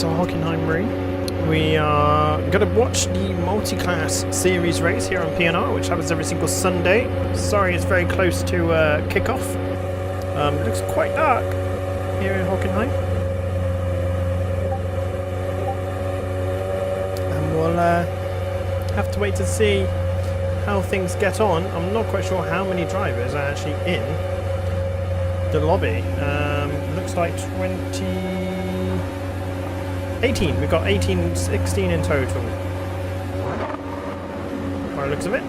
welcome to Hockenheim. We are going to watch the Multiclass series race here on PNR, which happens every single Sunday. Sorry, it's very close to kickoff. It looks quite dark here in Hockenheim. And we'll have to wait to see how things get on. I'm not quite sure how many drivers are actually in the lobby. Looks like 18. We've got 16 in total. By the looks of it.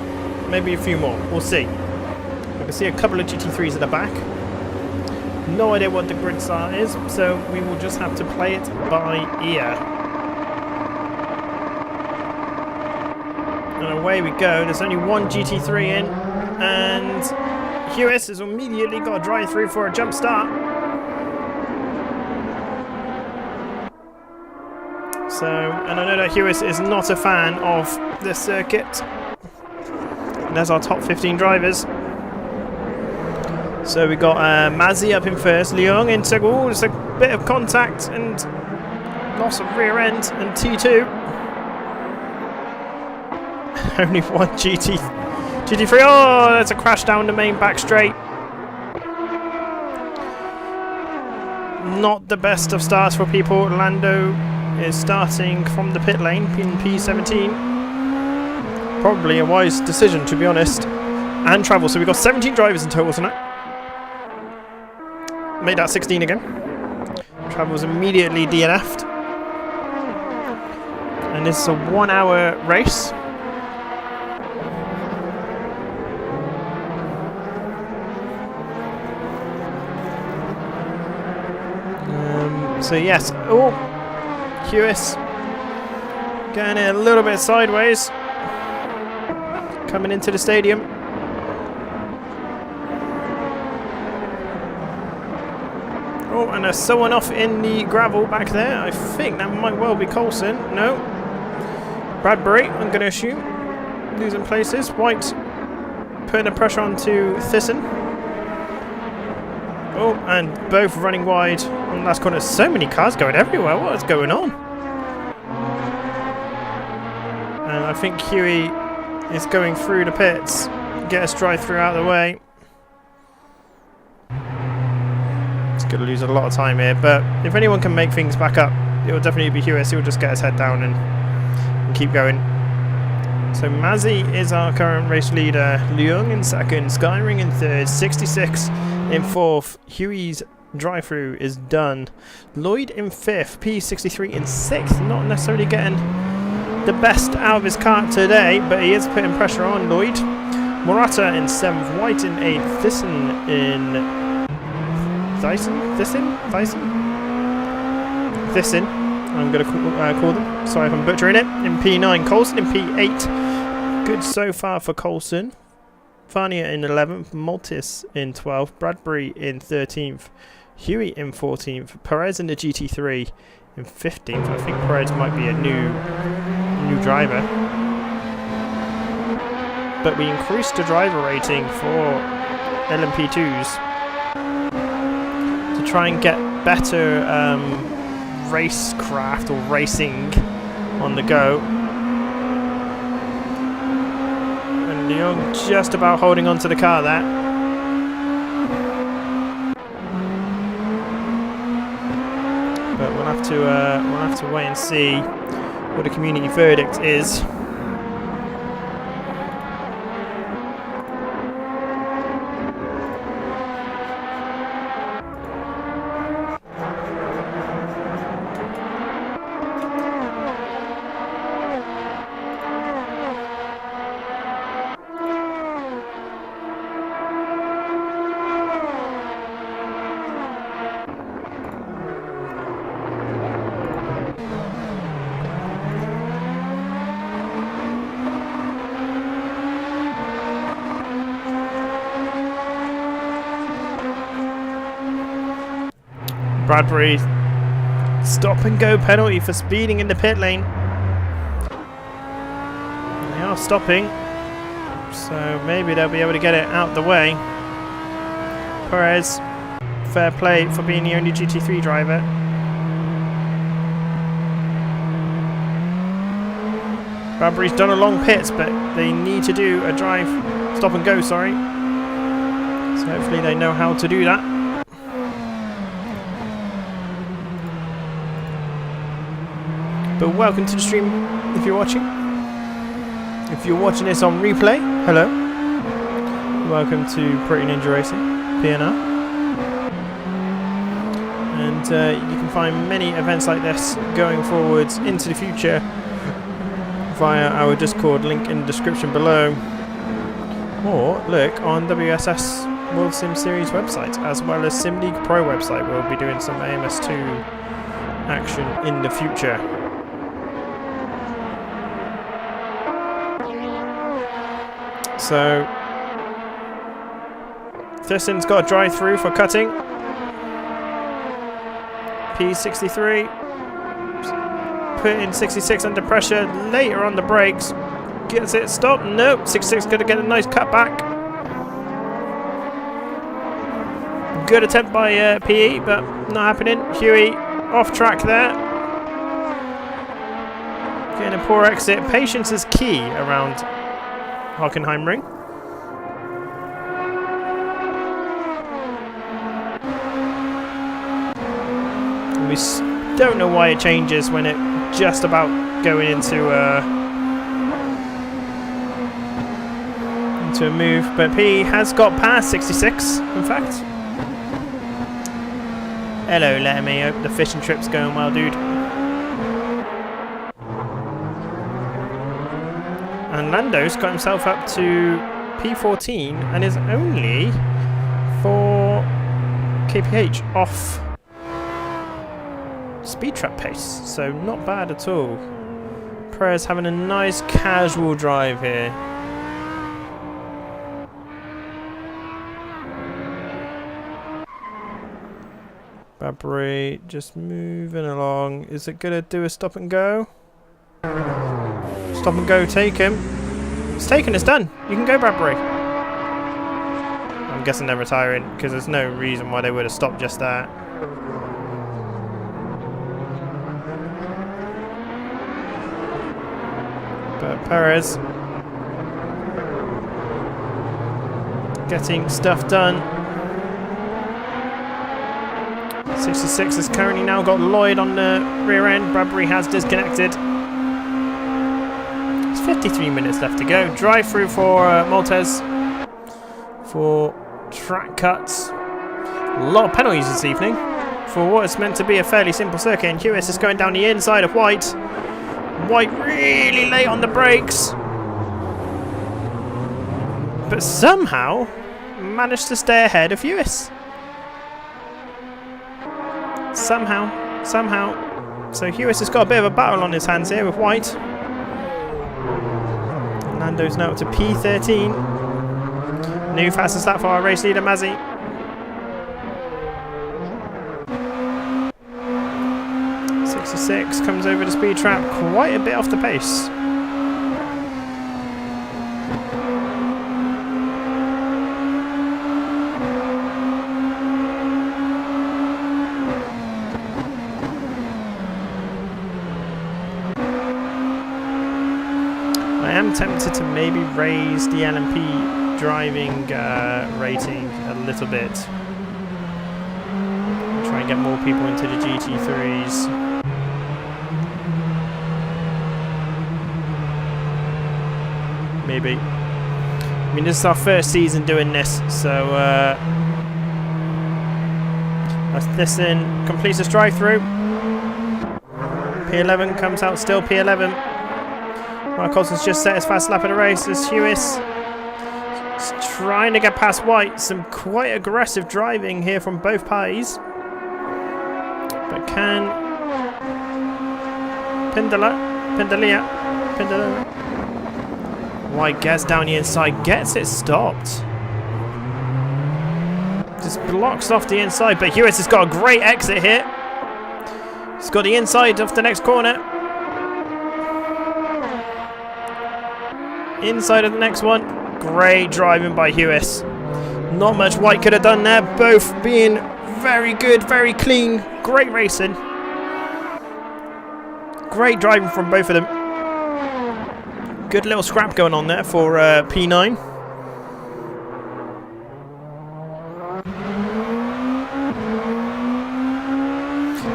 Maybe a few more. We'll see. We can see a couple of GT3s at the back. No idea what the grid start is, so we will just have to play it by ear. And away we go. There's only one GT3 in, and Hughes has immediately got a drive through for a jump start. So, and I know that Hughes is not a fan of this circuit. And there's our top 15 drivers. So we got Mazzi up in first, Leung in second. Oh, there's a bit of contact and loss of rear end, and T2. Only one GT3. Oh, there's a crash down the main back straight. Not the best of starts for people. Lando is starting from the pit lane in P17. Probably a wise decision, to be honest. And travel. So we've got 17 drivers in total tonight. Made that 16 again. Travel's immediately DNF'd. And this is a 1 hour race. So yes, oh, Hughes getting a little bit sideways, coming into the stadium. Oh, and there's someone off in the gravel back there. I think that might well be Coulson. No, Bradbury, I'm going to assume, losing places. White putting the pressure on to Thyssen. Oh, and both running wide on the last corner. So many cars going everywhere. What is going on? And I think Huey is going through the pits. Get us drive through out of the way. It's going to lose a lot of time here, but if anyone can make things back up, it will definitely be Huey. He'll just get his head down and keep going. So Mazzi is our current race leader. Leung in second. Skyring in third. 66 in fourth. Huey's drive-through is done. Lloyd in fifth. P63 in sixth. Not necessarily getting the best out of his car today, but he is putting pressure on Lloyd. Morata in seventh. White in eighth. Thyssen in... Thyssen. I'm going to call them. Sorry if I'm butchering it. In P9. Coulson in P8. Good so far for Coulson. Farnier in 11th. Maltis in 12th. Bradbury in 13th. Huey in 14th. Perez in the GT3 in 15th. I think Perez might be a new driver. But we increased the driver rating for LMP2s to try and get better racecraft or racing on the go. And Leung just about holding on to the car there. But we'll have to wait and see what the community verdict is. Bradbury, stop and go penalty for speeding in the pit lane. They are stopping, so maybe they'll be able to get it out the way. Perez, fair play for being the only GT3 driver. Bradbury's done a long pit, but they need to do a drive, stop and go, sorry. So hopefully they know how to do that. But welcome to the stream if you're watching. If you're watching this on replay, hello. Welcome to Pretty Ninja Racing, PNR. And you can find many events like this going forwards into the future via our Discord link in the description below. Or look on WSS World Sim Series website, as well as Sim League Pro website. We'll be doing some AMS2 action in the future. So Thyssen's got a drive through for cutting. P63 put in 66 under pressure, later on the brakes, gets it stopped. Nope, 66 going to get a nice cut back. Good attempt by PE, but not happening. Huey off track there. Getting a poor exit. Patience is key around Hockenheimring. We don't know why it changes when it just about going into a move, but P has got past 66 in fact. Hello Letterme, hope the fishing trip's going well, dude. And Lando's got himself up to P14 and is only 4 kph off speed trap pace, so not bad at all. Perez having a nice casual drive here. Bradbury just moving along. Is it gonna do a stop and go? Stop and go, take him. It's taken, it's done. You can go, Bradbury. I'm guessing they're retiring because there's no reason why they would have stopped just that. But Perez getting stuff done. 66 has currently now got Lloyd on the rear end. Bradbury has disconnected. 53 minutes left to go. Drive through for Maltese for track cuts. A lot of penalties this evening for what is meant to be a fairly simple circuit. And Hewis is going down the inside of White. White really late on the brakes, but somehow managed to stay ahead of Hewis. Somehow. So Hewis has got a bit of a battle on his hands here with White. Lando's now up to P13. New fastest lap for our race leader, Mazzy. .66 comes over the speed trap, quite a bit off the pace. I am tempted to maybe raise the LMP driving rating a little bit. Try and get more people into the GT3s. Maybe. I mean, this is our first season doing this, so that's this in. Completes this drive-through. P11 comes out still P11. Mark Colson's just set his fast lap of the race as Hewis is trying to get past White. Some quite aggressive driving here from both parties. But can Pindalia. White gets down the inside, gets it stopped. Just blocks off the inside, but Hewis has got a great exit here. He's got the inside of the next corner. Inside of the next one. Great driving by Hewis. Not much White could have done there. Both being very good, very clean. Great racing. Great driving from both of them. Good little scrap going on there for P9.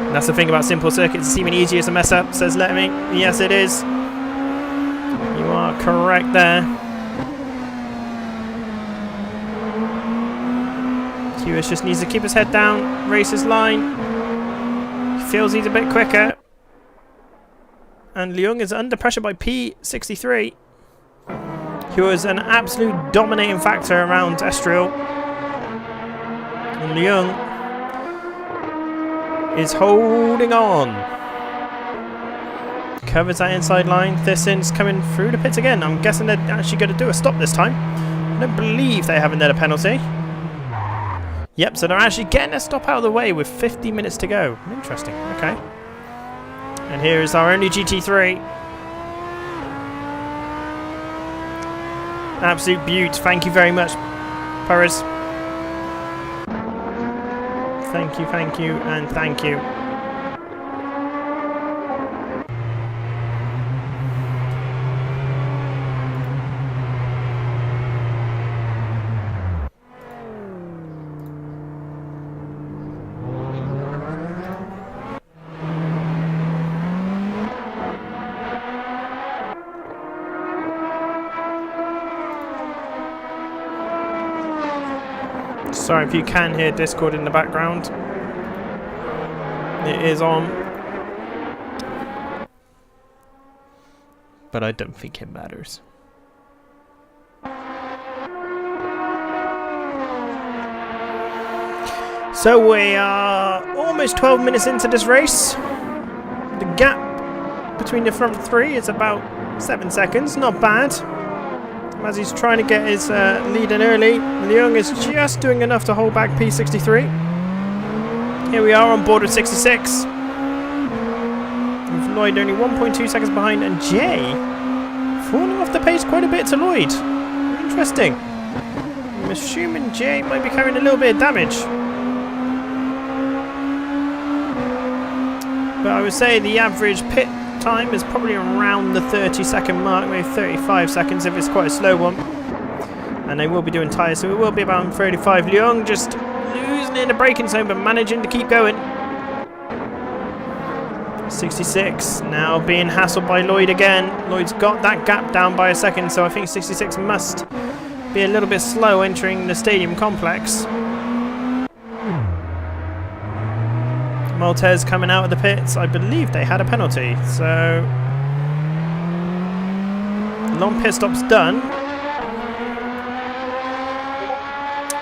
And that's the thing about simple circuits, it's even easier to mess up, says Let Me. Yes, it is. You are correct there. Hughes just needs to keep his head down, race his line. He feels he's a bit quicker. And Leung is under pressure by P63. He was an absolute dominating factor around Estoril. And Leung is holding on. Covers that inside line. Thissen's coming through the pits again. I'm guessing they're actually going to do a stop this time. I don't believe they have another penalty. Yep, so they're actually getting a stop out of the way with 50 minutes to go. Interesting, okay. And here is our only GT3. Absolute beaut. Thank you very much, Perez. Thank you, and thank you. Sorry if you can hear Discord in the background. It is on. But I don't think it matters. So we are almost 12 minutes into this race. The gap between the front three is about 7 seconds. Not bad. As he's trying to get his lead in early, Leung is just doing enough to hold back P63. Here we are on board with 66. With Lloyd only 1.2 seconds behind, and Jay falling off the pace quite a bit to Lloyd. Interesting. I'm assuming Jay might be carrying a little bit of damage. But I would say the average pit time is probably around the 30-second mark, maybe 35 seconds if it's quite a slow one. And they will be doing tyres, so it will be about 35. Leung just losing in the braking zone, but managing to keep going. 66 now being hassled by Lloyd again. Lloyd's got that gap down by a second, so I think 66 must be a little bit slow entering the stadium complex. Maltese coming out of the pits. I believe they had a penalty, so long pit stop's done.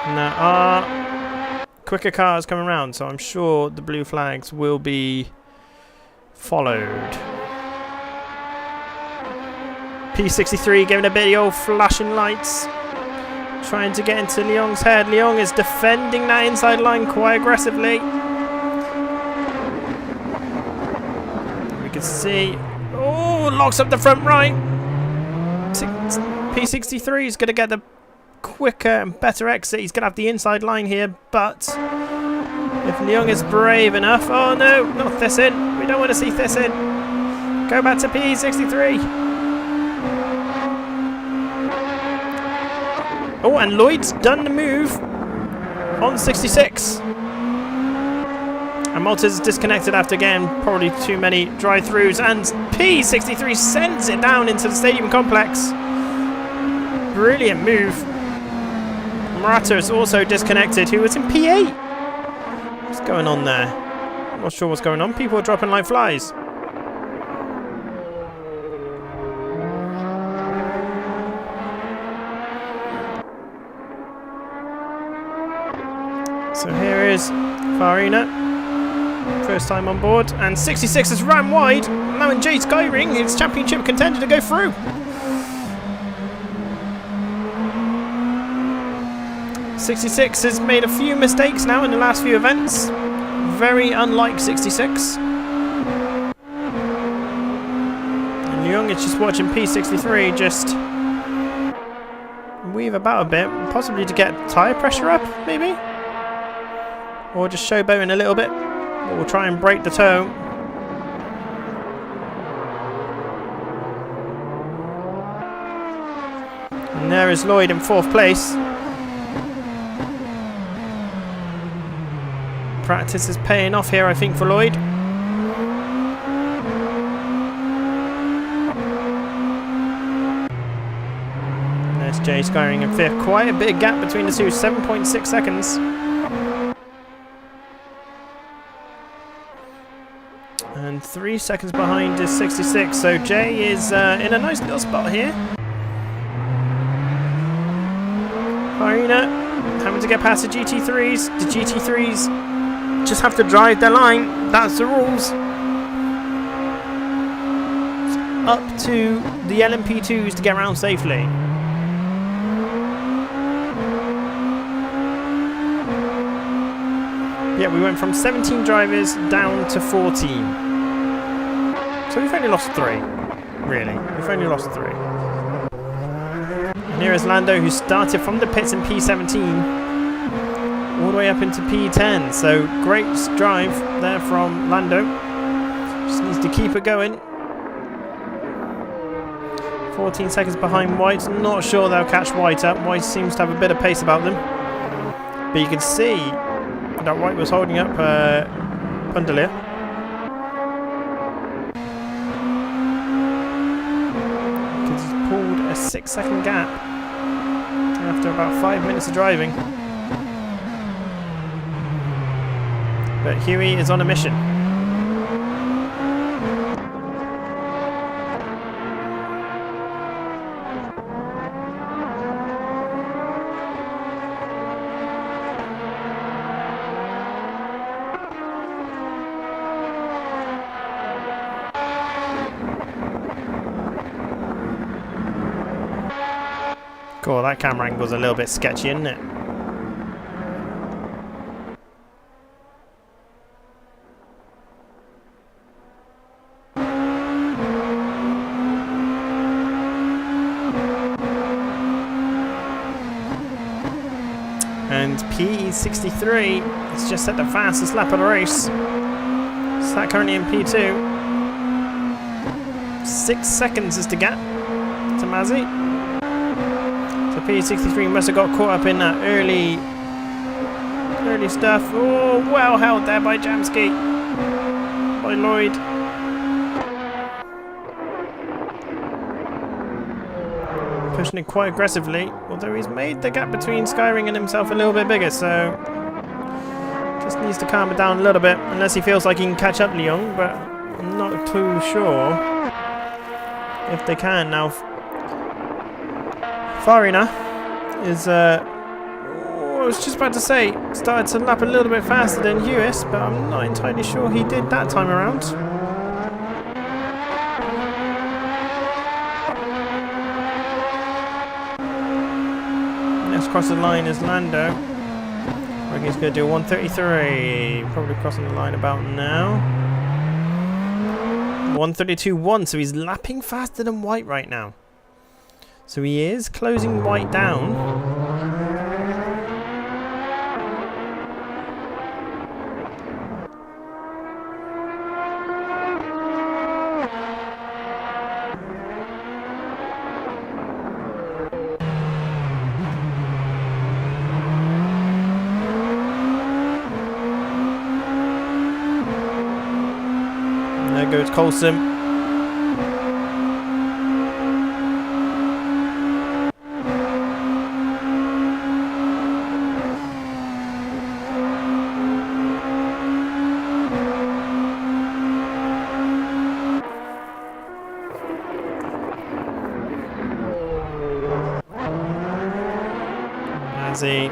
And there are quicker cars coming around, so I'm sure the blue flags will be followed. P63 giving a bit of the old flashing lights, trying to get into Leung's head. Leung is defending that inside line quite aggressively. See, oh, locks up the front right. P63 is going to get the quicker and better exit. He's going to have the inside line here, but if Leung is brave enough, oh no, not Thyssen. We don't want to see Thyssen. Go back to P63. Oh, and Lloyd's done the move on 66. And Malta's disconnected after getting probably too many drive-throughs, and P63 sends it down into the stadium complex. Brilliant move. Murata is also disconnected, who was in P8. What's going on there? I'm not sure what's going on. People are dropping like flies. So here is Farina. First time on board, and 66 has ran wide. Now in Jay Skyring, it's championship contender to go through. 66 has made a few mistakes now in the last few events. Very unlike 66. And Leung is just watching P63 just weave about a bit, possibly to get tyre pressure up, maybe? Or just showboating a little bit. We'll try and break the toe. And there is Lloyd in 4th place. Practice is paying off here, I think, for Lloyd. There's Jay Skyring in 5th. Quite a big gap between the two, 7.6 seconds. And 3 seconds behind is 66, so Jay is in a nice little spot here. Farina having to get past the GT3s. The GT3s just have to drive their line. That's the rules. It's up to the LMP2s to get around safely. Yeah, we went from 17 drivers down to 14. So we've only lost 3. Really, we've only lost 3. And here is Lando, who started from the pits in P17 all the way up into P10. So great drive there from Lando. Just needs to keep it going. 14 seconds behind White. Not sure they'll catch White up. White seems to have a bit of pace about them. But you can see that White was holding up Pundelia. Because he's pulled a 6-second gap after about 5 minutes of driving. But Huey is on a mission. Cool, that camera angle's a little bit sketchy, isn't it? And P63 has just set the fastest lap of the race. Sat currently in P2. 6 seconds is the gap to Mazzy. So P63 must have got caught up in that early stuff. Oh, well held there by Jamsky. By Lloyd. Pushing it quite aggressively, although he's made the gap between Skyring and himself a little bit bigger, so just needs to calm it down a little bit, unless he feels like he can catch up Leon, but I'm not too sure if they can now. Farina is, I was just about to say, started to lap a little bit faster than Hewis, but I'm not entirely sure he did that time around. Next across the line is Lando. I think he's going to do 133. Probably crossing the line about now. 132.1, so he's lapping faster than White right now. So he is closing White down. And there goes Coulson. He's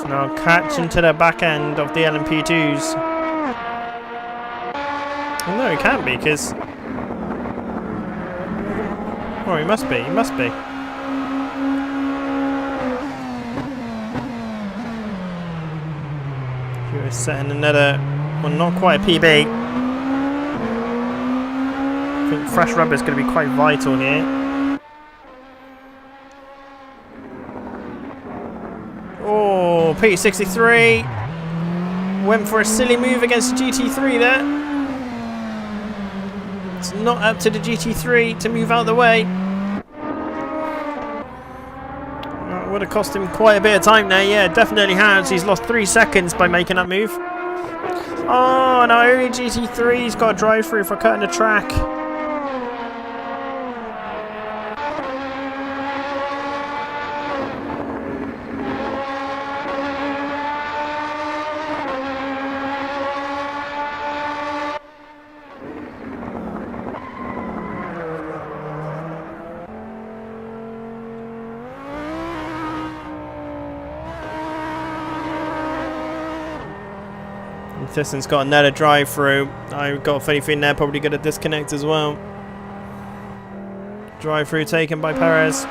now catching to the back end of the LMP2s. Well, no, he can't be, because... Oh, he must be, he must be. He was setting another... Well, not quite a PB. I think fresh rubber is going to be quite vital here. Oh, P63 went for a silly move against the GT3 there. It's not up to the GT3 to move out of the way. would have cost him quite a bit of time there. Yeah, definitely has. He's lost 3 seconds by making that move. Oh, no, only GT3's got a drive through for cutting the track. Thison's got another drive through. I've got a funny feeling they're probably going to disconnect as well. Drive through taken by Perez.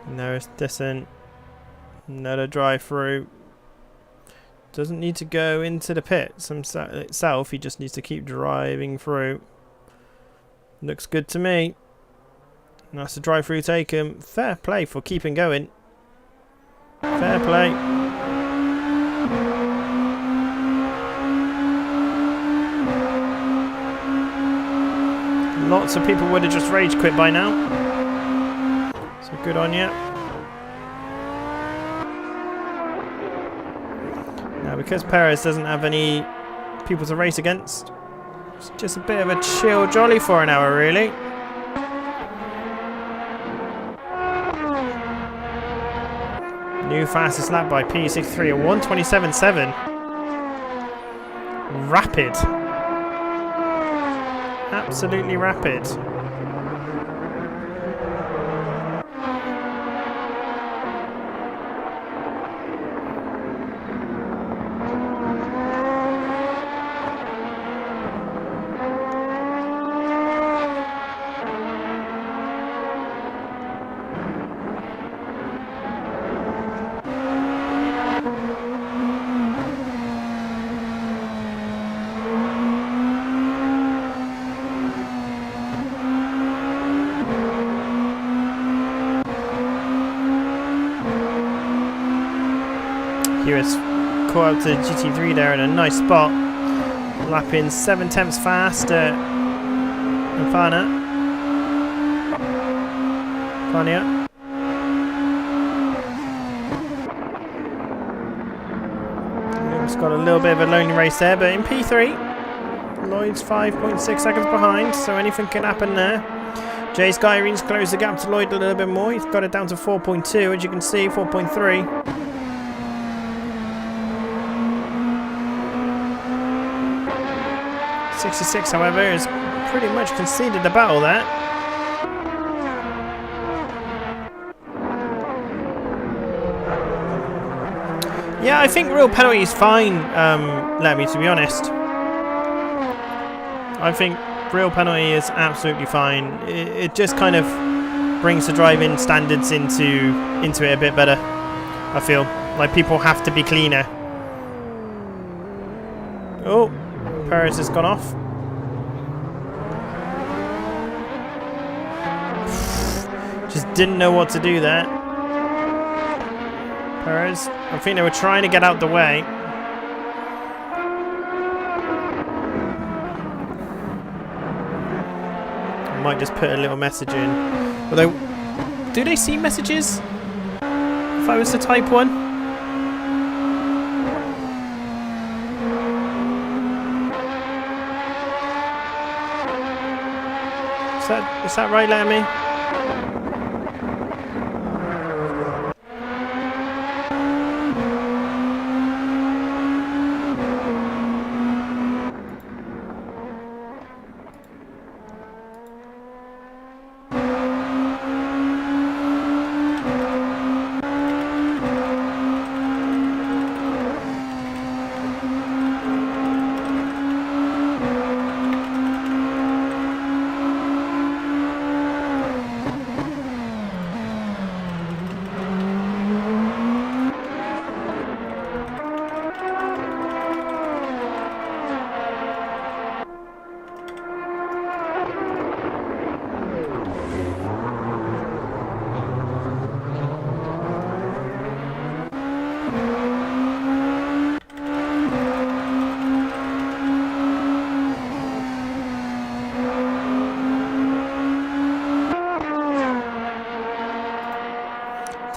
And there's Thyssen. Another drive through. Doesn't need to go into the pits itself. He just needs to keep driving through. Looks good to me. That's the drive through taken. Fair play for keeping going. Fair play. Lots of people would have just rage quit by now. So good on you. Now because Perez doesn't have any people to race against, it's just a bit of a chill jolly for an hour, really. New fastest lap by P63 at 1:27.7. Rapid. Absolutely rapid. Hewitt's caught up to GT3 there in a nice spot. Lapping 7/10 faster than Fania. It's got a little bit of a lonely race there, but in P3, Lloyd's 5.6 seconds behind, so anything can happen there. Jay Skyring's closed the gap to Lloyd a little bit more. He's got it down to 4.2, as you can see, 4.3. .66, however, has pretty much conceded the battle there. Yeah, I think real penalty is fine, Lemmy, to be honest. I think real penalty is absolutely fine. It just kind of brings the driving standards into it a bit better, I feel. Like, people have to be cleaner. Oh, Perez has gone off. Just didn't know what to do there. Perez, I think they were trying to get out the way. I might just put a little message in. Although, do they see messages if I was to type one? Is that right, Lemmy?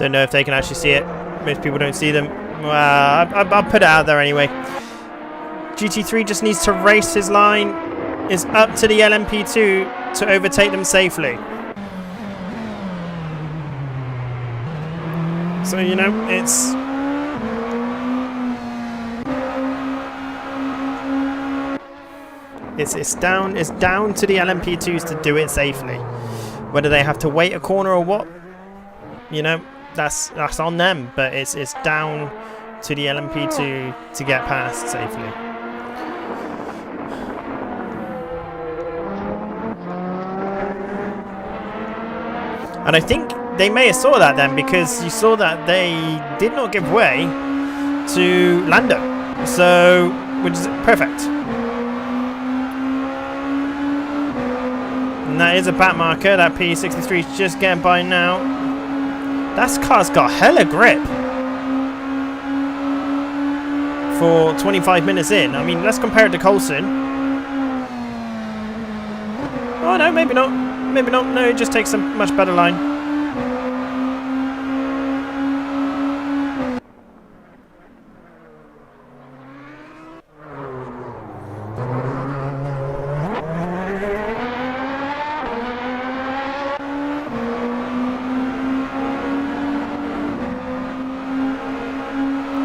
Don't know if they can actually see it. Most people don't see them. Well, I'll put it out there anyway. GT3 just needs to race his line. It's up to the LMP2 to overtake them safely. So, you know, it's down to the LMP2s to do it safely. Whether they have to wait a corner or what, you know, that's on them. But it's down to the LMP2 to get past safely. And I think they may have saw that then, because you saw that they did not give way to Lando. So, which is perfect. And that is a back marker. That P63 is just getting by now. That car's got hella grip for 25 minutes in. I mean, let's compare it to Coulson. Oh no, maybe not. Maybe not. No, it just takes a much better line.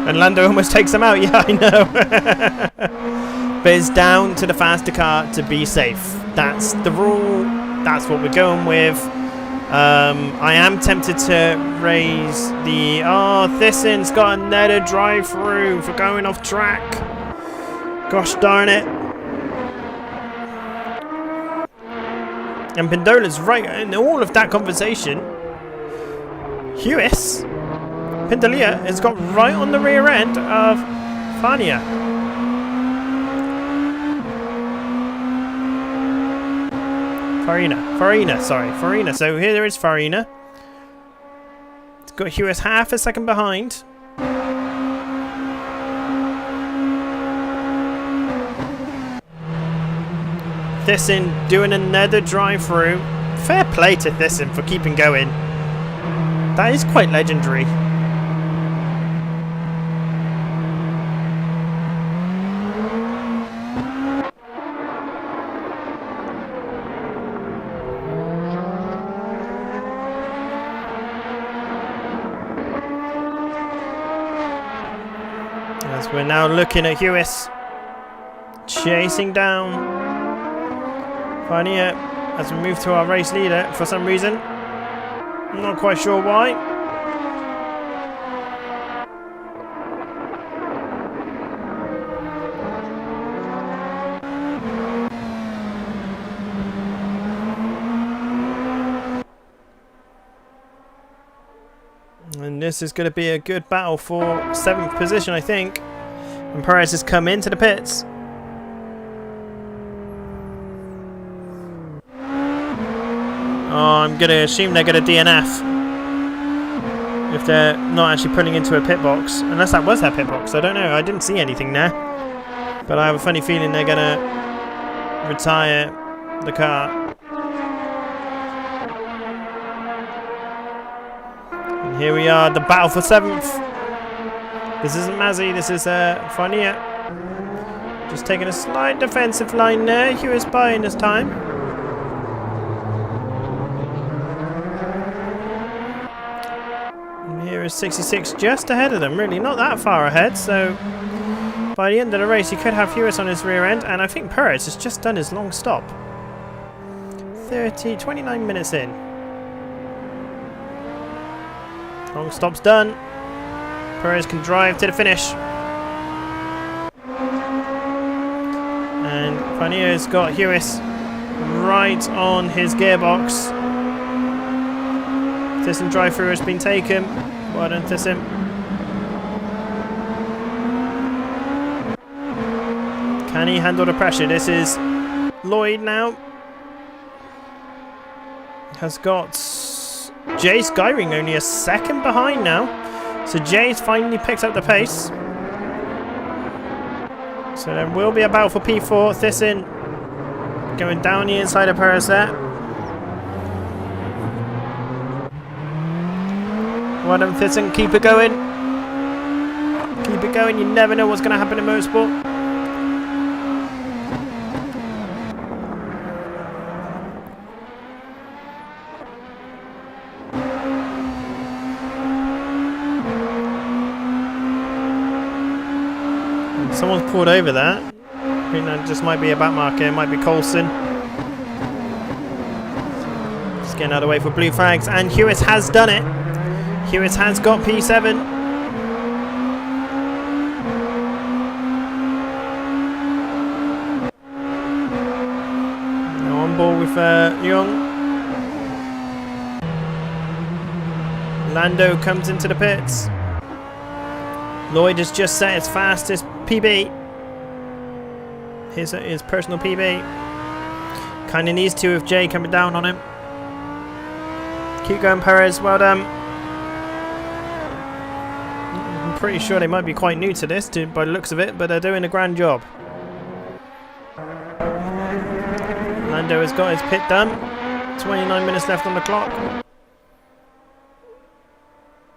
And Lando almost takes him out. Yeah, I know. But it's down to the faster car to be safe. That's the rule. That's what we're going with. I am tempted to raise the... Oh, Thisson's got another drive-through for going off track. Gosh darn it. And Pendola's right in all of that conversation. Hewis, Pindalia has got right on the rear end of Fania. Farina. So here there is Farina. It's got Hewis half a second behind. Thisson doing another drive-through. Fair play to Thisson for keeping going. That is quite legendary. As we're now looking at Hewis chasing down Fania as we move to our race leader for some reason. I'm not quite sure why. And this is going to be a good battle for 7th position, I think. And Perez has come into the pits. Oh, I'm going to assume they're going to DNF if they're not actually pulling into a pit box. Unless that was their pit box. I don't know. I didn't see anything there. But I have a funny feeling they're going to retire the car. And here we are, the battle for 7th. This isn't Mazzy, this is Fania. Just taking a slight defensive line there. Hugh is buying this time. And here is 66 just ahead of them, really not that far ahead. So by the end of the race, he could have Hewis on his rear end. And I think Perez has just done his long stop. 29 minutes in. Long stop's done. Perez can drive to the finish. And Fania's got Hewis right on his gearbox. Thisson drive-through has been taken. Well done, Thisson. Can he handle the pressure? This is Lloyd now. Has got Jay Skyring only a second behind now. So Jay's finally picked up the pace. So there will be a battle for P4. Thisson going down the inside of Perez there. Well done, Thyssen. Keep it going. Keep it going. You never know what's going to happen in motorsport. Someone's pulled over there. I think that just might be a back marker. It might be Coulson. Just getting out of the way for blue flags. And Hewis has done it. Hewis has got P7. Now on board with Young. Lando comes into the pits. Lloyd has just set his fastest PB. His personal PB. Kind of needs to with Jay coming down on him. Keep going, Perez. Well done. I'm pretty sure they might be quite new to this by the looks of it, but they're doing a grand job. Lando has got his pit done. 29 minutes left on the clock.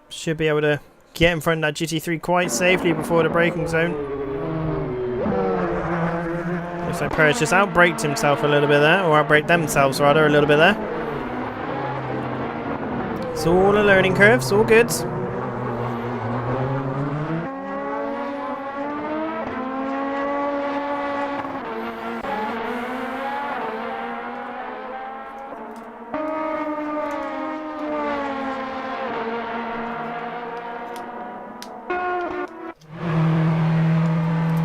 Should be able to get in front of that GT3 quite safely before the braking zone. Looks like Perez just outbraked himself a little bit there, or outbraked themselves rather a little bit there. It's all a learning curve, it's all good.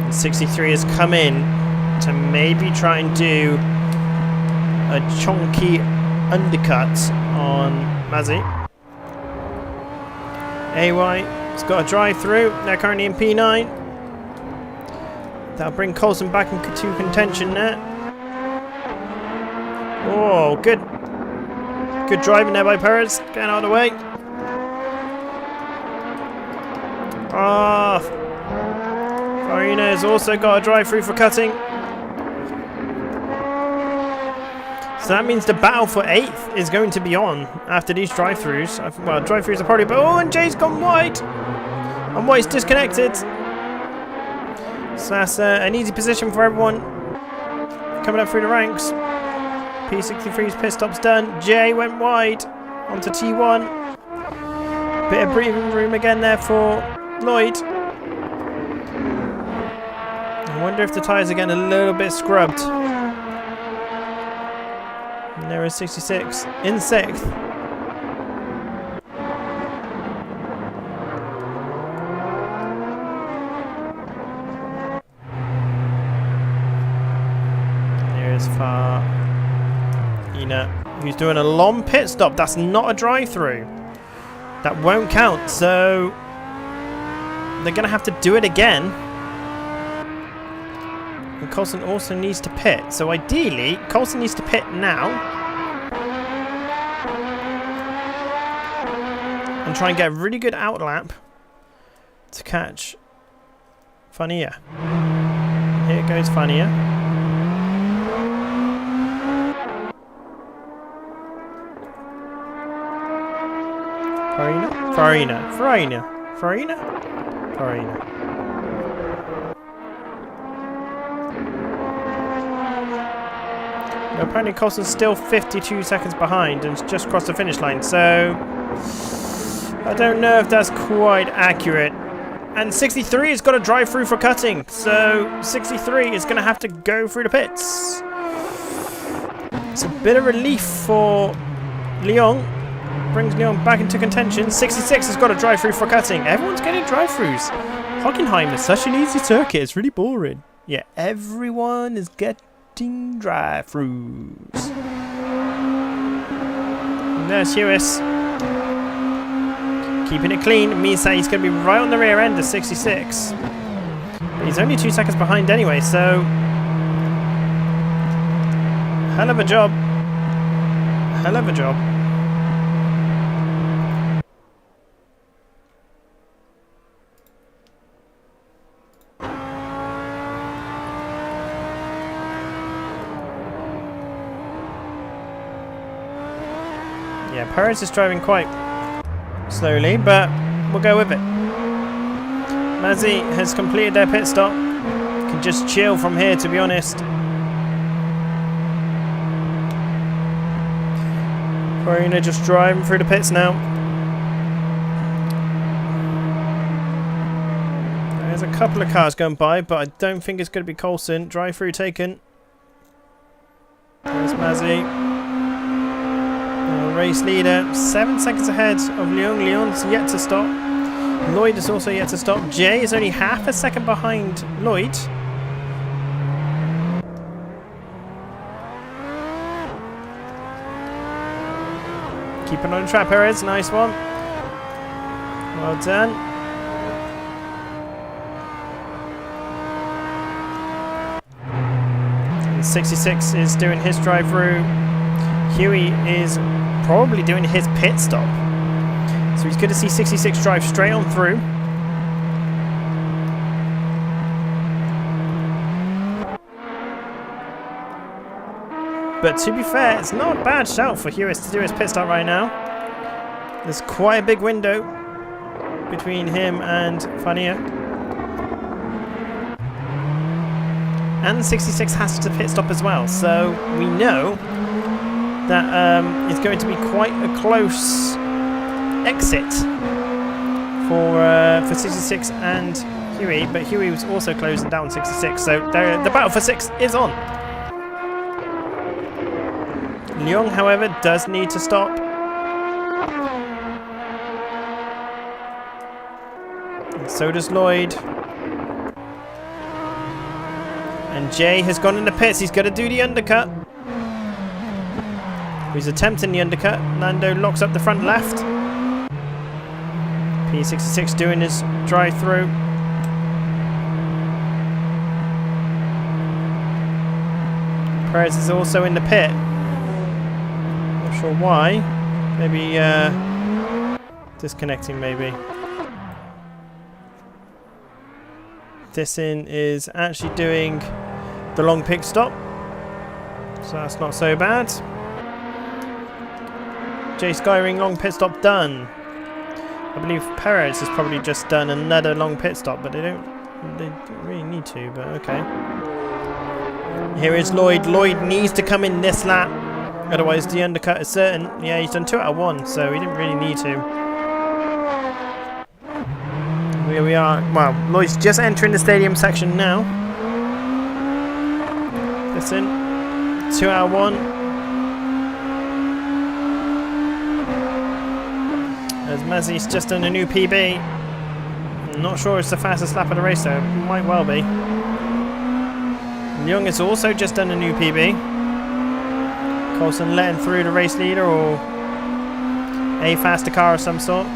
And 63 has come in to maybe try and do a chunky undercut on Mazzy. AY has got a drive through. They're currently in P9. That'll bring Coulson back into contention there. Oh, good. Good driving there by Perez. Getting out of the way. Ah. Farina has also got a drive through for cutting. So that means the battle for 8th is going to be on after these drive-throughs. Well, drive-throughs are probably... Oh, and Jay's gone wide. And White's disconnected. So that's an easy position for everyone coming up through the ranks. P63's pit stop's done. Jay went wide onto T1. Bit of breathing room again there for Lloyd. I wonder if the tyres are getting a little bit scrubbed. And there is 66 in 6th. There is Farina, who's doing a long pit stop. That's not a drive-through. That won't count. So they're going to have to do it again. And Coulson also needs to pit. So ideally, Coulson needs to pit now. And try and get a really good outlap to catch Farina. Here goes Farina. Farina. Now, apparently Coulson's still 52 seconds behind and just crossed the finish line, so I don't know if that's quite accurate. And 63 has got a drive through for cutting, so 63 is going to have to go through the pits. It's a bit of relief for Lyon. Brings Lyon back into contention. 66 has got a drive through for cutting. Everyone's getting drive throughs. Hockenheim is such an easy circuit, it's really boring. Yeah, everyone is getting drive-throughs. There's Hewis. Keeping it clean means that he's going to be right on the rear end of 66. But he's only 2 seconds behind anyway, so... Hell of a job. Hell of a job. Yeah, Perez is driving quite slowly, but we'll go with it. Mazzy has completed their pit stop. Can just chill from here, to be honest. Farina just driving through the pits now. There's a couple of cars going by, but I don't think it's going to be Coulson. Drive through taken. There's Mazzy. Race leader, 7 seconds ahead of Leon. Leon's yet to stop. Lloyd is also yet to stop. Jay is only half a second behind Lloyd. Keeping on track, Perez. Nice one. Well done. And 66 is doing his drive through. Huey is probably doing his pit stop. So he's good to see 66 drive straight on through. But to be fair, it's not a bad shout for Hewitt to do his pit stop right now. There's quite a big window between him and Fania. And 66 has to pit stop as well, so we know that it's going to be quite a close exit for 66 and Huey, but Huey was also closing down 66, so the battle for 6 is on. Leong, however, does need to stop. And so does Lloyd. And Jay has gone in the pits. He's going to do the undercut. He's attempting the undercut. Nando locks up the front left. P66 doing his drive through. Perez is also in the pit. Not sure why. Maybe disconnecting maybe. Dissin is actually doing the long pit stop. So that's not so bad. Jay Skyring long pit stop done. I believe Perez has probably just done another long pit stop, but they don't really need to, but okay. Here is Lloyd. Lloyd needs to come in this lap, otherwise the undercut is certain. Yeah, he's done 2 out of 1, so he didn't really need to. Here we are. Well, Lloyd's just entering the stadium section now. Listen, 2 out of 1. As Mazzy's just done a new PB. I'm not sure it's the fastest lap of the race though. It might well be. Young has also just done a new PB. Coulson letting through the race leader or a faster car of some sort.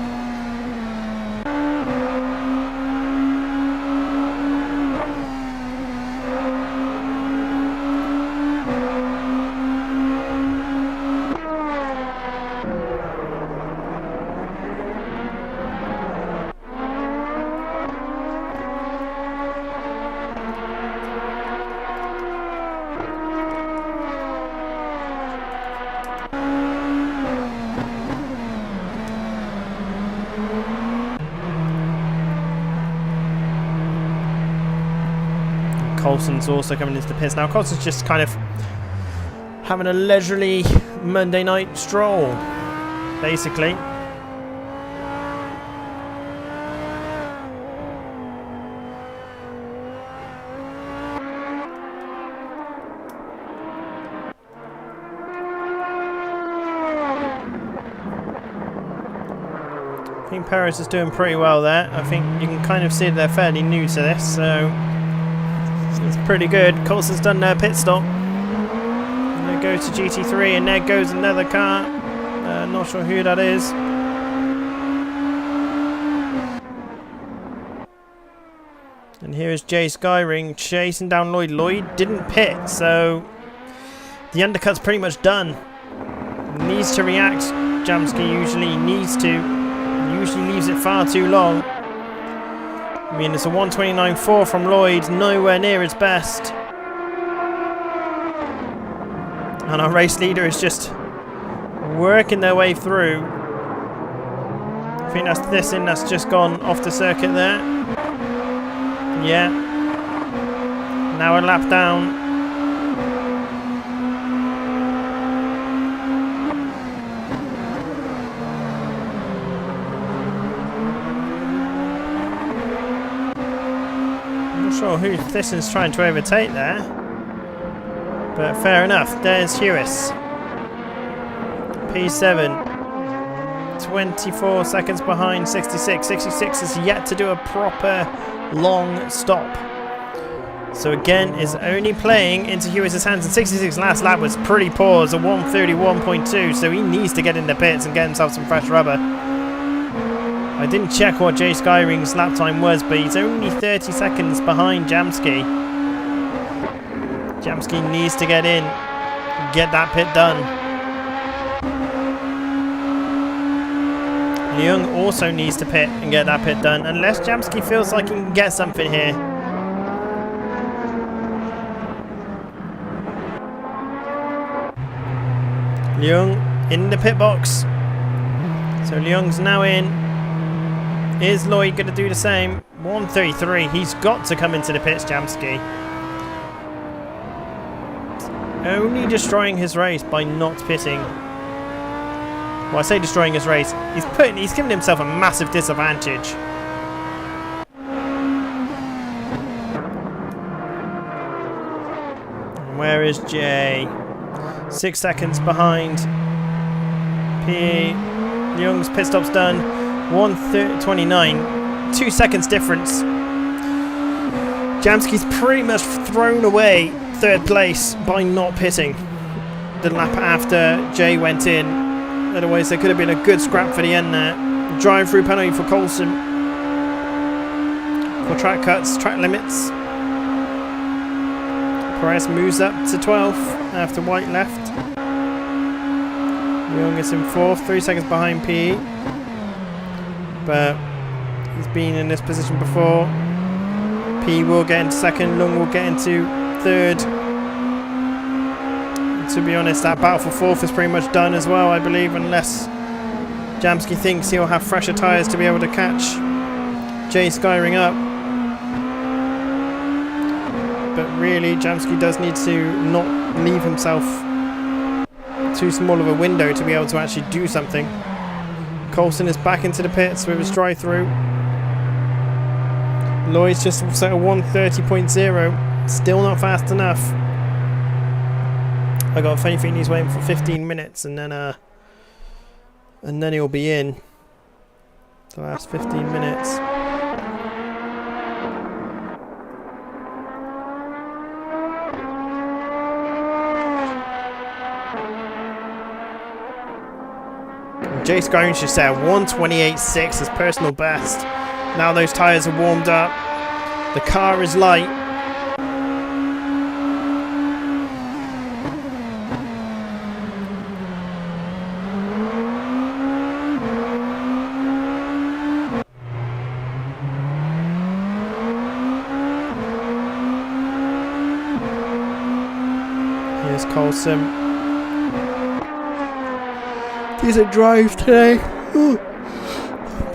Coulson's also coming into the pits now. Coulson's just kind of having a leisurely Monday night stroll, basically. I think Perez is doing pretty well there. I think you can kind of see that they're fairly new to this, so it's pretty good. Coulson's done their pit stop. And they go to GT3 and there goes another car. Not sure who that is. And here is Jay Skyring chasing down Lloyd. Lloyd didn't pit, so the undercut's pretty much done. Needs to react. Jamski usually needs to. Usually leaves it far too long. I mean, it's a 129.4 from Lloyd, nowhere near his best. And our race leader is just working their way through. I think that's this in that's just gone off the circuit there. Yeah. Now a lap down. I'm not sure who Thyssen's trying to overtake there. But fair enough. There's Hewis. P7. 24 seconds behind 66. 66 is yet to do a proper long stop. So again, is only playing into Hewis's hands. And 66 last lap was pretty poor. It's a 1:31.2. So he needs to get in the pits and get himself some fresh rubber. I didn't check what Jay Skyring's lap time was, but he's only 30 seconds behind Jamski. Jamski needs to get in, get that pit done. Leung also needs to pit and get that pit done, unless Jamski feels like he can get something here. Leung in the pit box. So Leung's now in. Is Lloyd going to do the same? 1:33. He's got to come into the pits, Jamski. Only destroying his race by not pitting. Well, I say destroying his race. He's given himself a massive disadvantage. And where is Jay? 6 seconds behind. P. Leung's pit stop's done. 1:29. 2 seconds difference. Jamski's pretty much thrown away third place by not pitting the lap after Jay went in. Otherwise, there could have been a good scrap for the end there. Drive-through penalty for Coulson for track cuts, track limits. Perez moves up to 12th after White left. Young is in 4th, 3 seconds behind PE. But he's been in this position before. P will get into 2nd, Lung will get into 3rd. To be honest, that battle for 4th is pretty much done as well, I believe, unless Jamski thinks he'll have fresher tyres to be able to catch Jay Skyring up. But really, Jamski does need to not leave himself too small of a window to be able to actually do something. Coulson is back into the pits with his drive-through. Lloyd's just set a 1:30.0. Still not fast enough. I got a funny feeling he's waiting for 15 minutes and then he'll be in. The last 15 minutes. Jay Skyring should set a 1:28.6 as personal best. Now those tyres are warmed up. The car is light. Here's Coulson. Decent drive today. Ooh.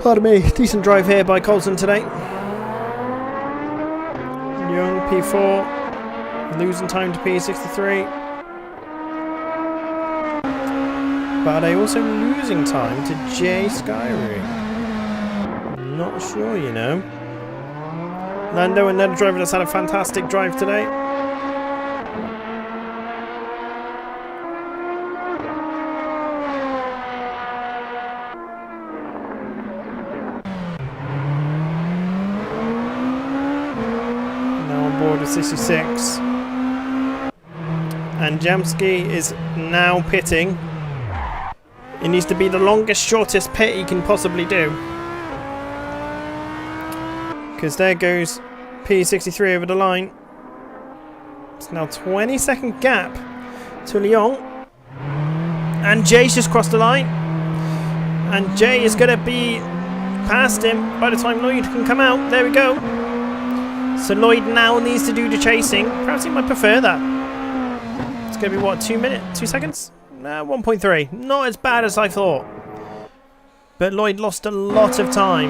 Pardon me. Decent drive here by Coulson today. Young P4. Losing time to P63. But are they also losing time to Jay Skyring? Not sure, you know. Lando, another driver that's had a fantastic drive today. Of 66, and Jamski is now pitting. It needs to be the longest, shortest pit he can possibly do, because there goes P63 over the line. It's now 20-second gap to Lyon, and Jay's just crossed the line, and Jay is going to be past him by the time Lloyd can come out. There we go. So Lloyd now needs to do the chasing. Perhaps he might prefer that. It's going to be, what, 2 minutes? 2 seconds? 1.3. Not as bad as I thought. but Lloyd lost a lot of time.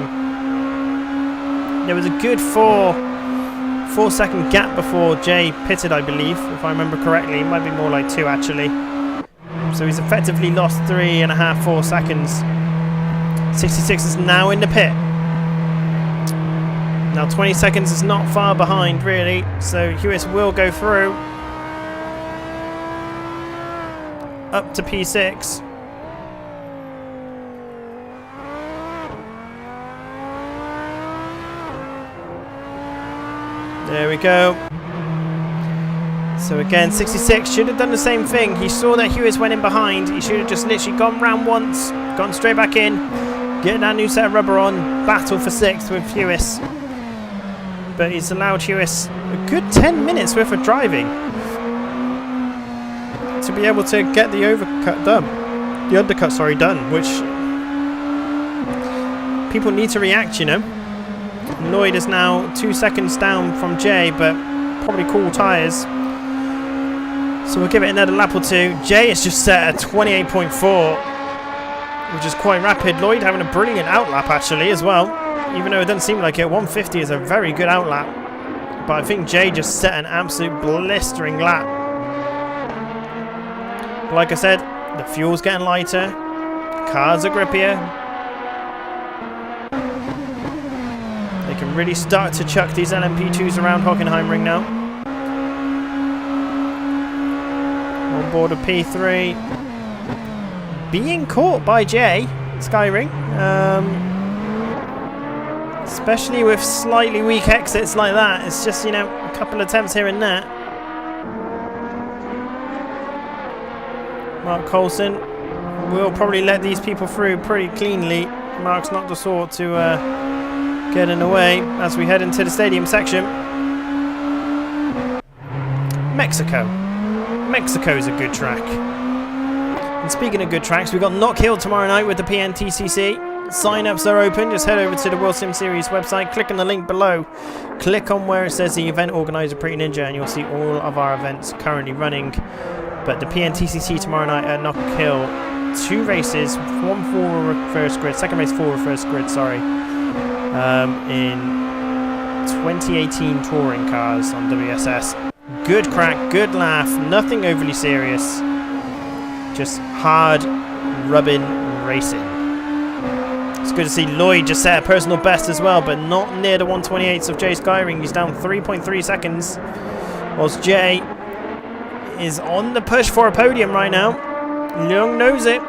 There was a good 4-second gap before Jay pitted, I believe, if I remember correctly. It might be more like 2 actually. So he's effectively lost 3.5, 4 seconds. 66 is now in the pit. Now 20 seconds is not far behind really, so Hewis will go through. Up to P6. There we go. So again, 66 should have done the same thing. He saw that Hewis went in behind. He should have just literally gone round once, gone straight back in, get that new set of rubber on, battle for 6th with Hewis. But he's allowed Hewis a good 10 minutes worth of driving to be able to get the undercut done, which people need to react, you know. Lloyd is now 2 seconds down from Jay, but probably cool tyres. So we'll give it another lap or 2. Jay is just set at 28.4, which is quite rapid. Lloyd having a brilliant outlap actually as well, even though it doesn't seem like it. 150 is a very good outlap, but I think Jay just set an absolute blistering lap. But like I said, the fuel's getting lighter, cars are grippier. They can really start to chuck these LMP2s around Hockenheimring now. On board of P3. Being caught by Jay Skyring. Especially with slightly weak exits like that. It's just, you know, a couple attempts here and there. Mark Coulson will probably let these people through pretty cleanly. Mark's not the sort to get in the way as we head into the stadium section. Mexico. Mexico's a good track. And speaking of good tracks, we've got Knock Hill tomorrow night with the PNTCC. Sign-ups are open. Just head over to the World Sim Series website. Click on the link below. Click on where it says the event organizer Pretty Ninja, and you'll see all of our events currently running. But the PNTCC tomorrow night at Knock Hill, 2 races, 1 for reverse grid, second race for reverse grid, sorry, in 2018 touring cars on WSS. Good crack, good laugh, nothing overly serious, just hard rubbing racing. It's good to see Lloyd just set a personal best as well, but not near the 128s of Jay Skyring. He's down 3.3 seconds, whilst Jay is on the push for a podium right now. Leung knows it.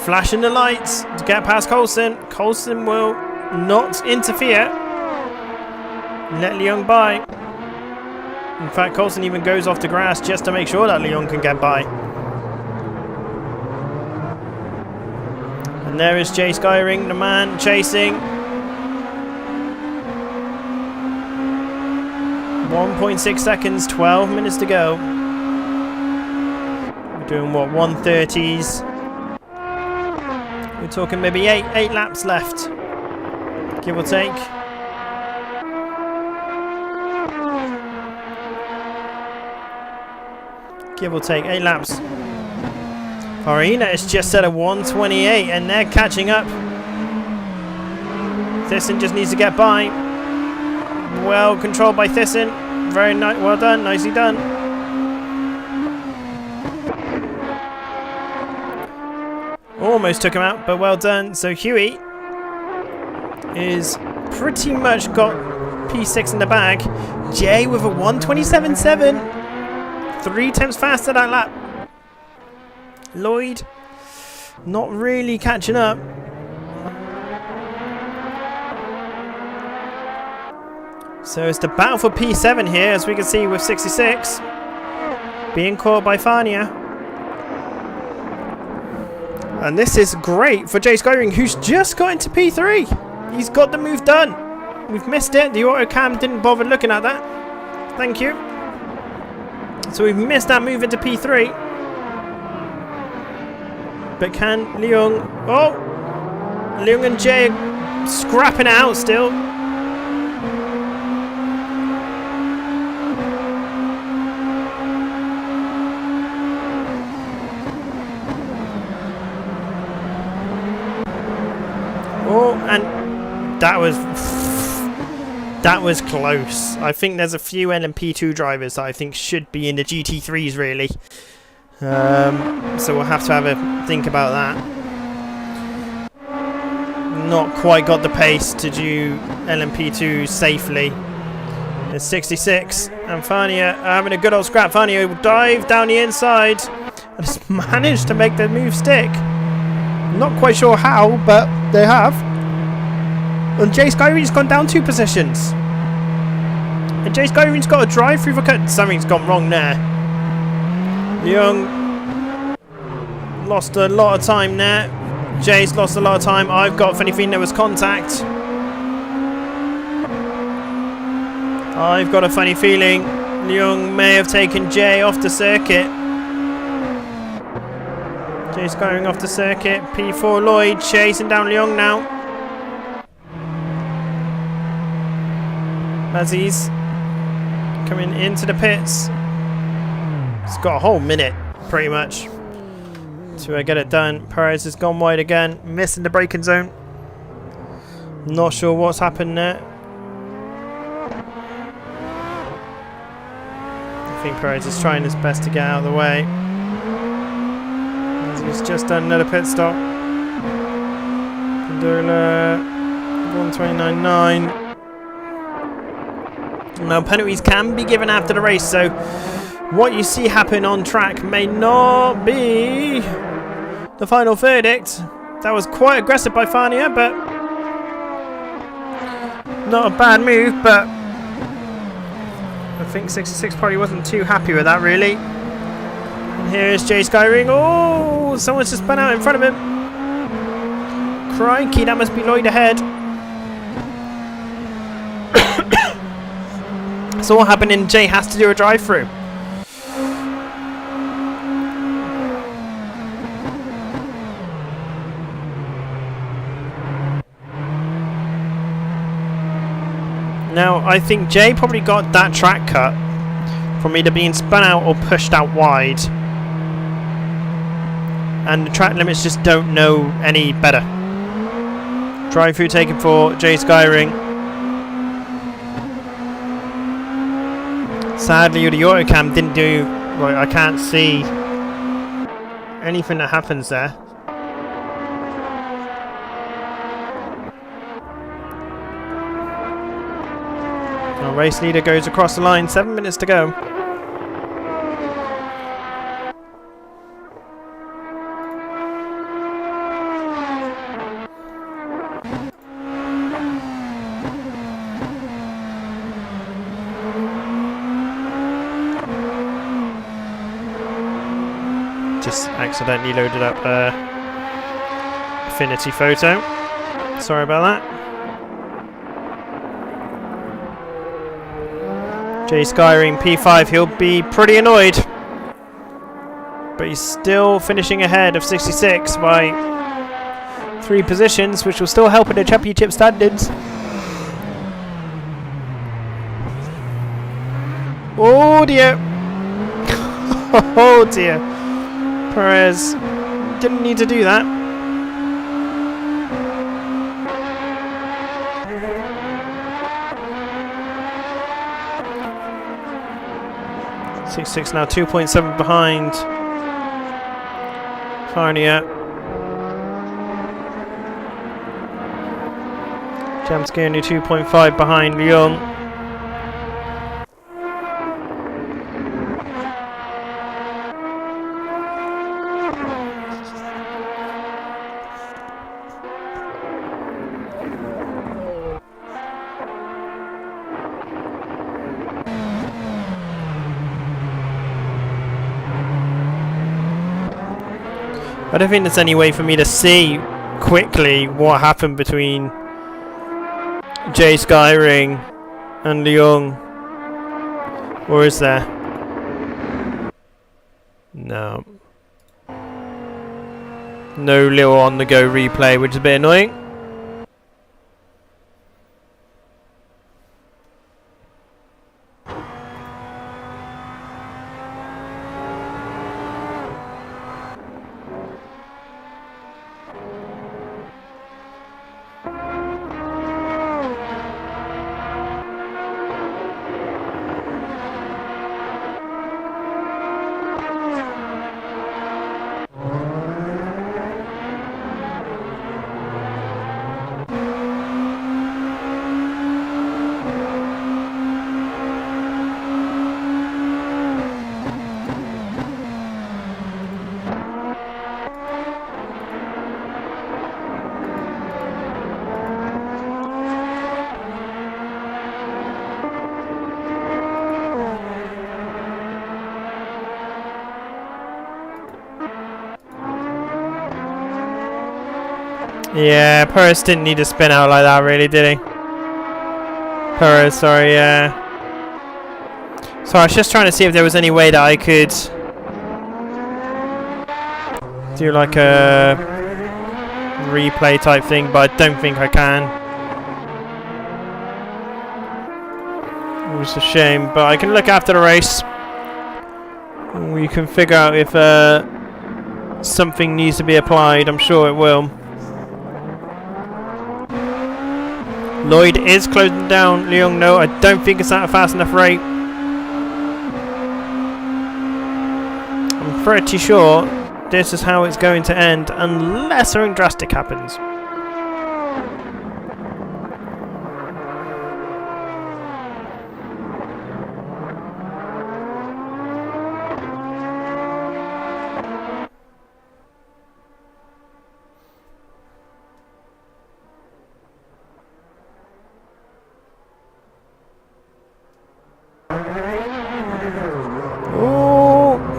Flashing the lights to get past Coulson. Coulson will not interfere. Let Leung by. In fact, Coulson even goes off the grass just to make sure that Leung can get by. And there is Jay Skyring, the man chasing. 1.6 seconds, 12 minutes to go. We're doing what, 130s? We're talking maybe 8 laps left, give or take. Give or take 8 laps. Farina is just at a 128 and they're catching up. Thyssen just needs to get by. Well controlled by Thyssen. Very nice. Well done. Nicely done. Almost took him out, but well done. So Huey is pretty much got P6 in the bag. Jay with a 127.7. 3 tenths faster that lap. Lloyd not really catching up. So it's the battle for P7 here, as we can see with 66 being caught by Fania. And this is great for Jay Skyring, who's just got into P3. He's got the move done. We've missed it. The auto cam didn't bother looking at that. Thank you. So we've missed that move into P3. But can Leung... Oh! Leung and Jay are scrapping it out still. Oh, and that was close. I think there's a few LMP2 drivers that I think should be in the GT3s really. So we'll have to have a think about that. Not quite got the pace to do LMP2 safely. It's 66 and Fania having a good old scrap. Fania will dive down the inside and has managed to make the move stick. Not quite sure how, but they have. And Jay Skyrene's gone down 2 positions. And Jay Skyrene's got a drive through the cut. Something's gone wrong there. Young lost a lot of time there. Jay's lost a lot of time. I've got a funny feeling there was contact. I've got a funny feeling Leung may have taken Jay off the circuit. Jay's going off the circuit. P4 Lloyd chasing down Leung now. Mazzy's coming into the pits. It's got a whole minute, pretty much, to get it done. Perez has gone wide again, missing the braking zone. Not sure what's happened there. I think Perez is trying his best to get out of the way. He's just done another pit stop. Condola 129.9. Now penalties can be given after the race, so what you see happen on track may not be the final verdict. That was quite aggressive by Fania, but not a bad move, but I think 66 probably wasn't too happy with that really. And here is Jay Skyring. Oh, someone's just spun out in front of him. Crikey, that must be Lloyd ahead. So what happened in Jay has to do a drive-through. Now, I think Jay probably got that track cut from either being spun out or pushed out wide. And the track limits just don't know any better. Drive-through taken for Jay Skyring. Sadly, the autocam didn't do... Right, I can't see anything that happens there. Our race leader goes across the line, 7 minutes to go. Just accidentally loaded up Affinity photo. Sorry about that. Jay Skyring P5, he'll be pretty annoyed. But he's still finishing ahead of 66 by 3 positions, which will still help in the championship standings. Oh dear. Oh dear. Perez didn't need to do that. Six now, 2.7 behind Farnia. Jamsky only 2.5 behind Lyon. I don't think there's any way for me to see quickly what happened between Jay Skyring and Leung. Or is there? No. No little on the go replay, which is a bit annoying. Yeah, Perez didn't need to spin out like that, really, did he? Perez, sorry, yeah. So I was just trying to see if there was any way that I could do like a replay type thing, but I don't think I can. It was a shame, but I can look after the race. We can figure out if something needs to be applied. I'm sure it will. Lloyd is closing down Leung. No, I don't think it's at a fast enough rate. I'm pretty sure this is how it's going to end unless something drastic happens.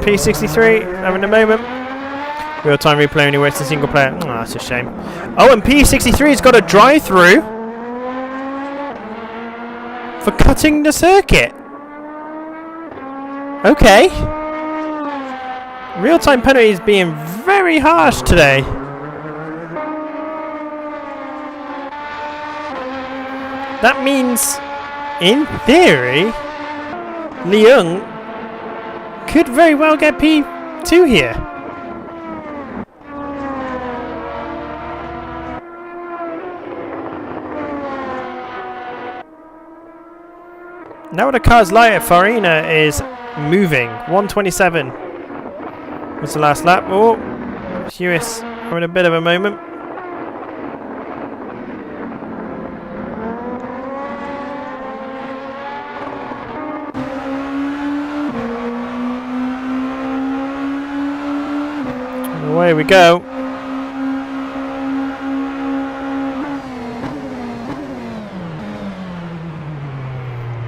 P63 having a moment. Real time replay only works in single player. Oh, that's a shame. Oh, and P63's got a drive through for cutting the circuit. Okay. Real time penalties being very harsh today. That means, in theory, Leung could very well get P2 here. Now the car's lighter, Farina is moving. 127 was the last lap. Oh, Hewis having a bit of a moment. Away we go.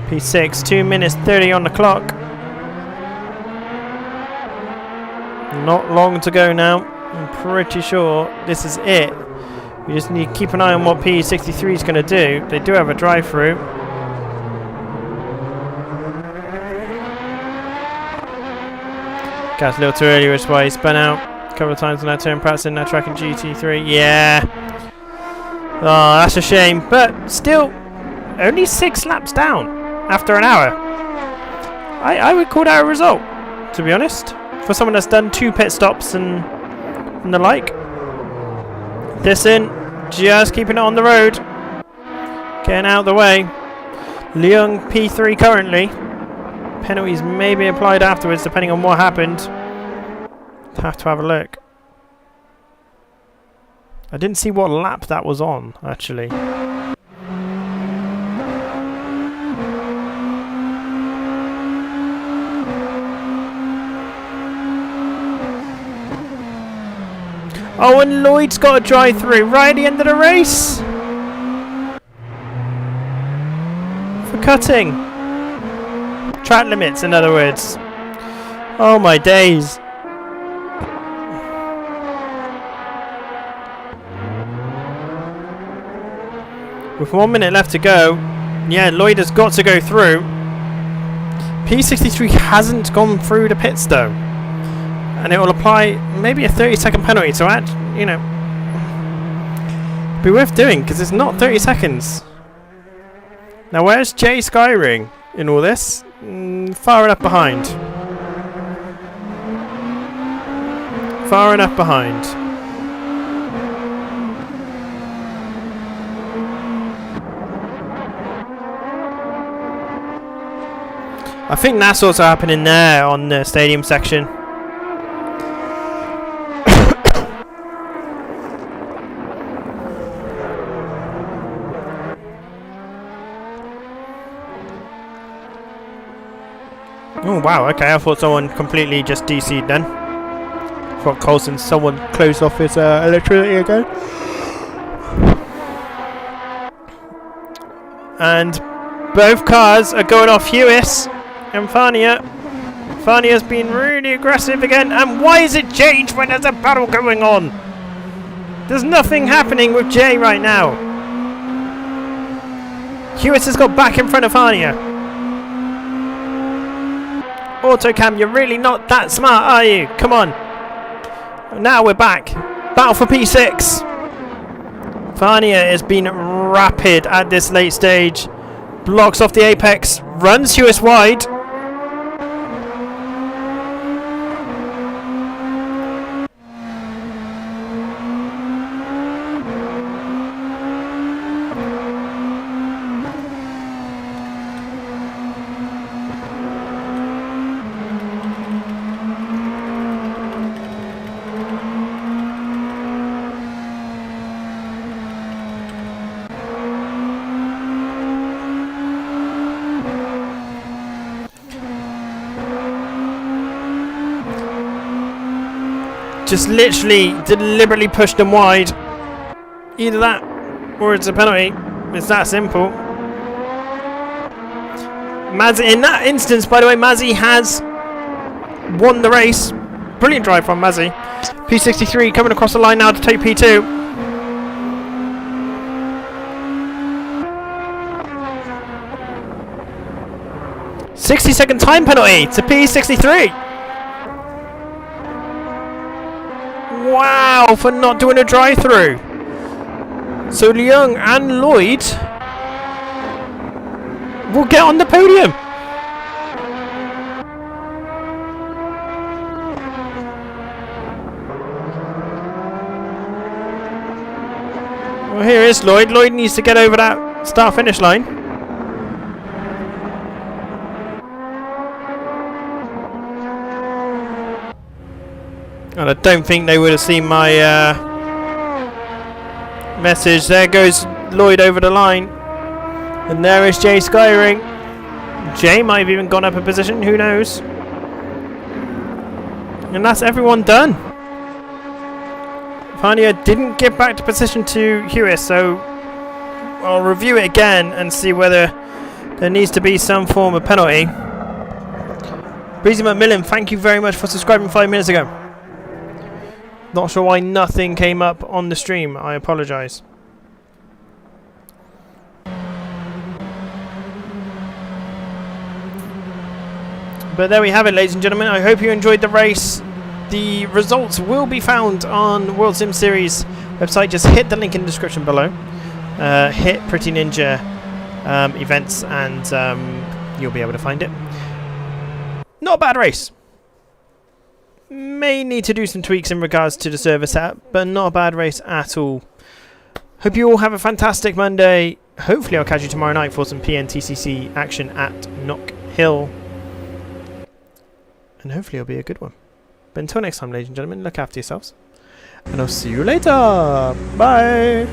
P6, 2 minutes 30 on the clock. Not long to go now. I'm pretty sure this is it. We just need to keep an eye on what P63 is going to do. They do have a drive-through. Gas a little too early, which is why he spun out a couple of times on that turn, practicing that track in GT3. Yeah. Oh, that's a shame. But still, only 6 laps down after an hour. I would call that a result, to be honest. For someone that's done 2 pit stops and the like. This in, just keeping it on the road. Getting out of the way. Leung P3 currently. Penalties may be applied afterwards depending on what happened. Have to have a look. I didn't see what lap that was on, actually. Oh, and Lloyd's got a drive-through right at the end of the race. For cutting. Track limits, in other words. Oh my days. With 1 minute left to go, yeah, Lloyd has got to go through. P63 hasn't gone through the pits though. And it will apply maybe a 30-second penalty, so you know, be worth doing because it's not 30 seconds. Now, where's Jay Skyring in all this? Far enough behind. Far enough behind. I think that's also happening there on the stadium section. Oh wow, okay, I thought someone completely just DC'd then. I thought Coulson, someone closed off his electricity again. And both cars are going off Hewis and Farnia. Farnia's been really aggressive again. And why is it changed when there's a battle going on? There's nothing happening with Jay right now. Hewitt has got back in front of Hania. Autocam, you're really not that smart, are you? Come on. Now we're back. Battle for P6. Hania has been rapid at this late stage. Blocks off the apex. Runs Hewitt wide. Just literally deliberately pushed them wide. Either that or it's a penalty. It's that simple. Mazzy, in that instance, by the way, Mazzy has won the race. Brilliant drive from Mazzy. P63 coming across the line now to take P2. "60-second time penalty to P63. Wow, for not doing a drive-through. So Leung and Lloyd will get on the podium. Well, here is Lloyd. Lloyd needs to get over that start-finish line. And I don't think they would have seen my message. There goes Lloyd over the line. And there is Jay Skyring. Jay might have even gone up a position, who knows. And that's everyone done. Hania didn't get back to position to Hewitt, so I'll review it again and see whether there needs to be some form of penalty. Breezy McMillan, thank you very much for subscribing 5 minutes ago. Not sure why nothing came up on the stream. I apologise. But there we have it, ladies and gentlemen. I hope you enjoyed the race. The results will be found on World Sim Series website. Just hit the link in the description below. Hit Pretty Ninja events and you'll be able to find it. Not a bad race. May need to do some tweaks in regards to the server setup, but not a bad race at all. Hope you all have a fantastic Monday. Hopefully I'll catch you tomorrow night for some PNTCC action at Knock Hill. And hopefully it'll be a good one. But until next time, ladies and gentlemen, look after yourselves. And I'll see you later. Bye.